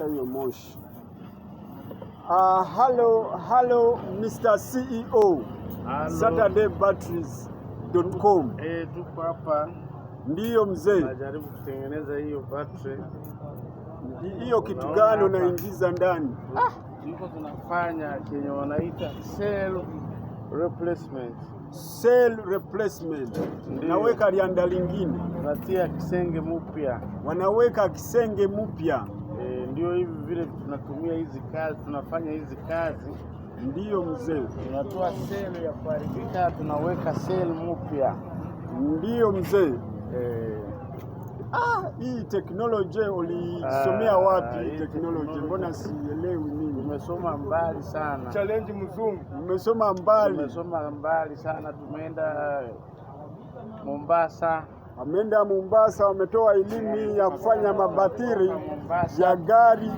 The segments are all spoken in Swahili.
Weka hiyo moshi. Hello Mr. CEO. SaturdayBattries.com. Tuko hapa. Ndiyo mzee. Najaribu kutengeneza hiyo battery. Hiyo kitu gani unaingiza ndani? Tuko tunafanya kenye wanaita cell replacement. Cell replacement. Naweka lianda lingine. Tunatia kisenge mpya. Wanaweka kisenge mpya. Ndio hivi vile tunatumia hizi kazi, tunafanya hizi kazi. Ndiyo mzee. Tunatoa cell ya kuharibika, tunaweka cell mpya. Ndiyo mzee. Hii teknolojia ulisomea wapi? Teknolojia mbona sielewi mimi. Tumesoma mbali sana. Challenge mzungu. Tumesoma mbali sana. Tumeenda Mombasa. Ameenda Mombasa, wametoa elimu ya kufanya mabatiri ya gari.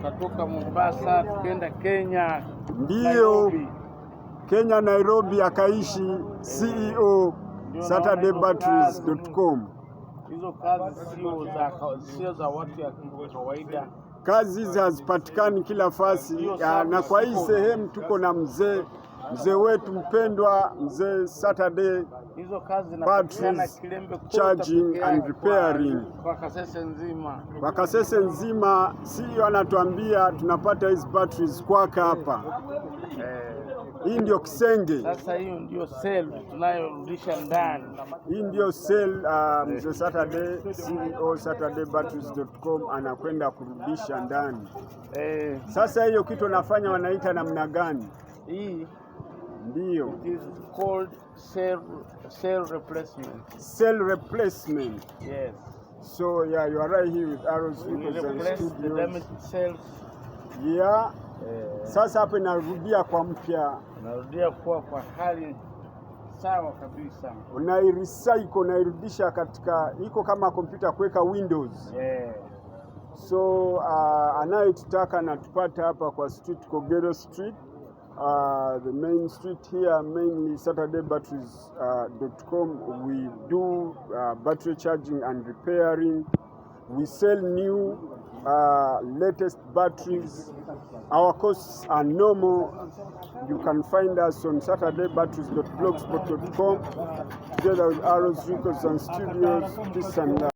Katoka Mombasa tukaenda Kenya. Ndiyo. Kenya Nairobi, akaishi CEO SaturdayBattries.com. Hizo kazi sio za watu ya kawaida. Kazi hizi hazipatikani kila fasi, na kwa hii sehemu tuko na mzee wetu mpendwa, mzee Saturday Batteries charging and repairing kwa Kasese nzima. Sio anatuambia tunapata hizi batteries kwaka hapa. Hii ndio kisenge. Sasa hiyo ndio cell tunayorudisha ndani. Hii ndio cell mzee Saturday CEO SaturdayBattries.com anakwenda kurudisha ndani. Sasa hiyo kitu nafanya wanaita namna gani? Hii ndio it is called cell replacement. Cell replacement. Yes. So yeah, you are right here with Arrows Records and Studios. The damaged cells. Yeah. Sasa hapa inarudia kwa mpya. Narudia kwa hali sawa kabisa. Unairecycle, unairudisha katika, iko kama kompyuta kuweka Windows. So anayetutaka na tupata hapa kwa street Kogero Street. The main street here, mainly SaturdayBatteries.com. We do battery charging and repairing. We sell new latest batteries. Our costs are normal. You can find us on SaturdayBatteries.blogspot.com together with Arrows Records and Studios. Peace and love.